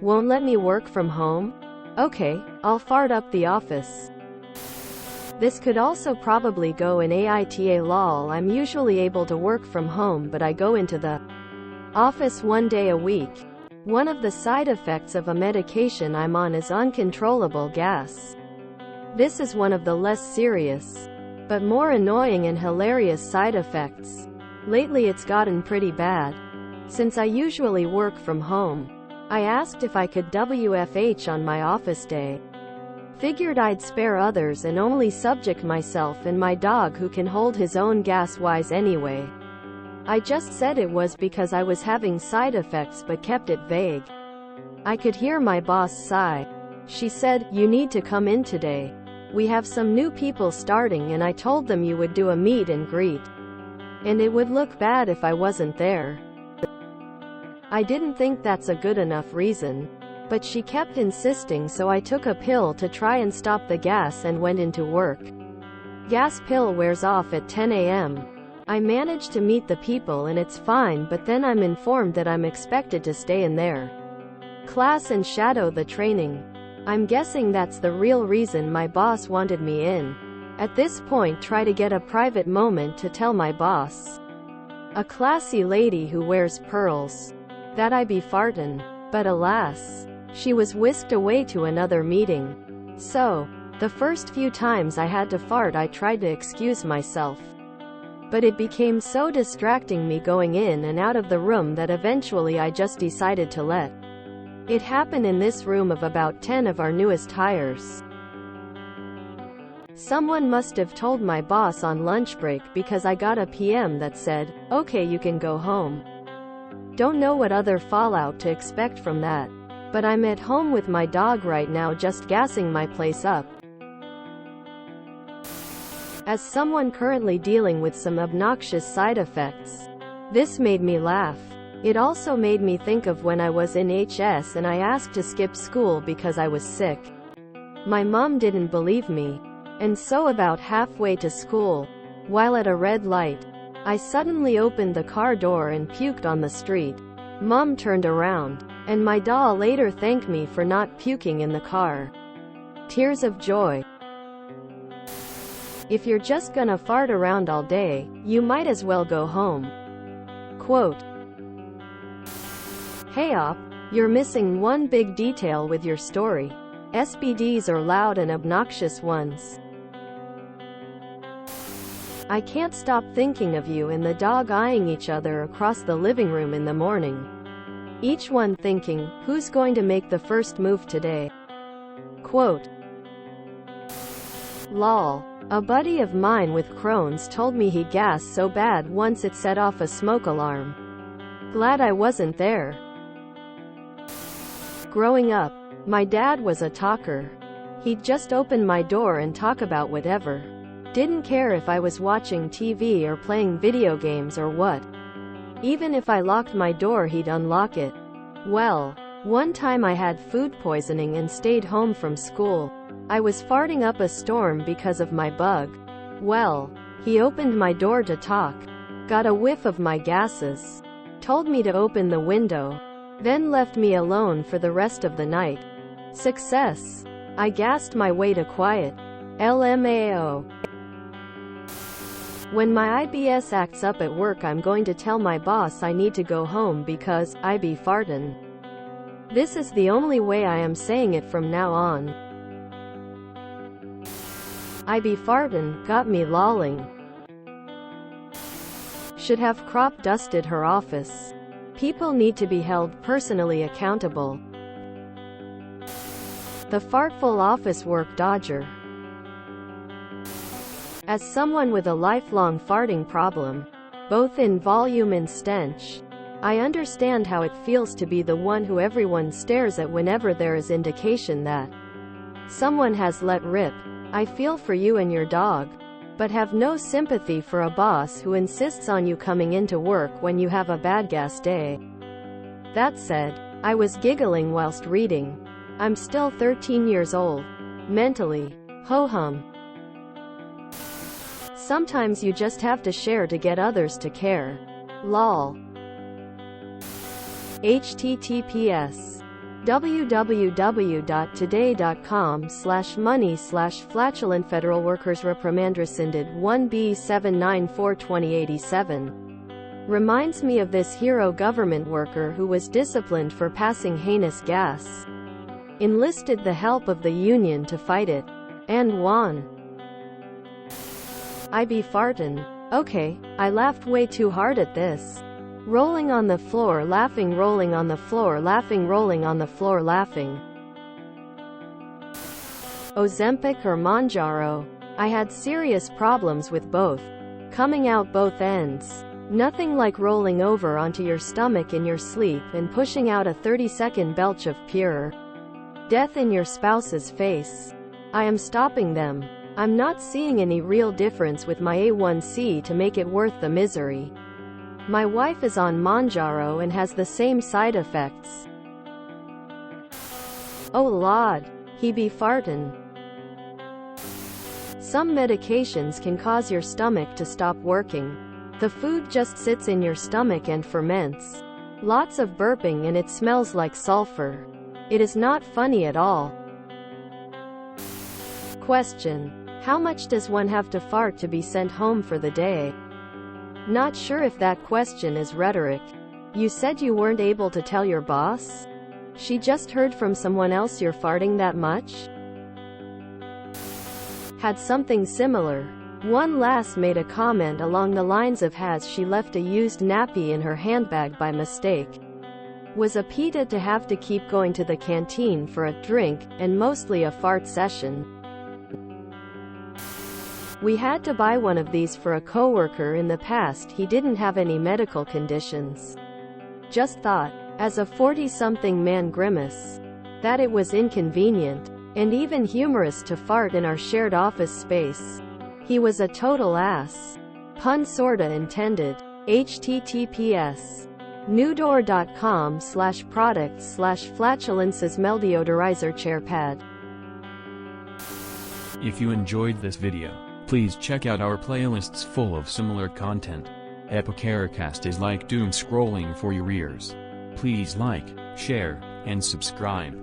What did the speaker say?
Won't let me work from home? Okay, I'll fart up the office. This could also probably go in AITA lol. I'm usually able to work from home, but I go into the office 1 day a week. One of the side effects of a medication I'm on is uncontrollable gas. This is one of the less serious, but more annoying and hilarious side effects. Lately it's gotten pretty bad. Since I usually work from home, I asked if I could WFH on my office day. Figured I'd spare others and only subject myself and my dog, who can hold his own gas wise anyway. I just said it was because I was having side effects but kept it vague. I could hear my boss sigh. She said, "You need to come in today. We have some new people starting and I told them you would do a meet and greet. And it would look bad if I wasn't there." I didn't think that's a good enough reason, but she kept insisting, so I took a pill to try and stop the gas and went into work. Gas pill wears off at 10 a.m. I managed to meet the people and it's fine, but then I'm informed that I'm expected to stay in their class and shadow the training. I'm guessing that's the real reason my boss wanted me in. At this point, try to get a private moment to tell my boss, a classy lady who wears pearls, that I be fartin'. But alas, she was whisked away to another meeting. So, the first few times I had to fart, I tried to excuse myself. But it became so distracting me going in and out of the room that eventually I just decided to let it happen in this room of about 10 of our newest hires. Someone must have told my boss on lunch break, because I got a PM that said, "Okay, you can go home." Don't know what other fallout to expect from that. But I'm at home with my dog right now, just gassing my place up. As someone currently dealing with some obnoxious side effects, this made me laugh. It also made me think of when I was in HS and I asked to skip school because I was sick. My mom didn't believe me. And so about halfway to school, while at a red light, I suddenly opened the car door and puked on the street. Mom turned around, and my doll later thanked me for not puking in the car. Tears of joy. If you're just gonna fart around all day, you might as well go home. Quote, "Hey op, you're missing one big detail with your story. SBDs are loud and obnoxious ones. I can't stop thinking of you and the dog eyeing each other across the living room in the morning. Each one thinking, who's going to make the first move today?" Quote, "Lol. A buddy of mine with Crohn's told me he gassed so bad once it set off a smoke alarm. Glad I wasn't there." Growing up, my dad was a talker. He'd just open my door and talk about whatever. Didn't care if I was watching TV or playing video games or what. Even if I locked my door, he'd unlock it. Well, one time I had food poisoning and stayed home from school. I was farting up a storm because of my bug. Well, he opened my door to talk, got a whiff of my gases, told me to open the window, then left me alone for the rest of the night. Success. I gassed my way to quiet. LMAO. When my IBS acts up at work, I'm going to tell my boss I need to go home because I be fartin'. This is the only way I am saying it from now on. I be fartin' got me lolling. Should have crop dusted her office. People need to be held personally accountable. The fartful office work dodger. As someone with a lifelong farting problem, both in volume and stench, I understand how it feels to be the one who everyone stares at whenever there is indication that someone has let rip. I feel for you and your dog, but have no sympathy for a boss who insists on you coming into work when you have a bad gas day. That said, I was giggling whilst reading. I'm still 13 years old. Mentally. Ho-hum. Sometimes you just have to share to get others to care. Lol. HTTPS. www.today.com/money/flatulent federal workers reprimand rescinded 1B794-2087. Reminds me of this hero government worker who was disciplined for passing heinous gas. Enlisted the help of the union to fight it. And won. I be fartin'. Okay, I laughed way too hard at this. Rolling on the floor laughing, rolling on the floor laughing, rolling on the floor laughing. Ozempic or Mounjaro? I had serious problems with both. Coming out both ends. Nothing like rolling over onto your stomach in your sleep and pushing out a 30-second belch of pure death in your spouse's face. I am stopping them. I'm not seeing any real difference with my A1C to make it worth the misery. My wife is on Mounjaro and has the same side effects. Oh Lord, he be fartin'. Some medications can cause your stomach to stop working. The food just sits in your stomach and ferments. Lots of burping and it smells like sulfur. It is not funny at all. Question: how much does one have to fart to be sent home for the day? Not sure if that question is rhetoric. You said you weren't able to tell your boss? She just heard from someone else you're farting that much? Had something similar. One lass made a comment along the lines of has she left a used nappy in her handbag by mistake. Was a PETA to have to keep going to the canteen for a drink, and mostly a fart session. We had to buy one of these for a coworker in the past. He didn't have any medical conditions. Just thought, as a 40-something man grimace, that it was inconvenient, and even humorous to fart in our shared office space. He was a total ass. Pun sorta intended. https newdoor.com/product/flatulences deodorizer chairpad. If you enjoyed this video, please check out our playlists full of similar content. Epicaricast is like doom scrolling for your ears. Please like, share, and subscribe.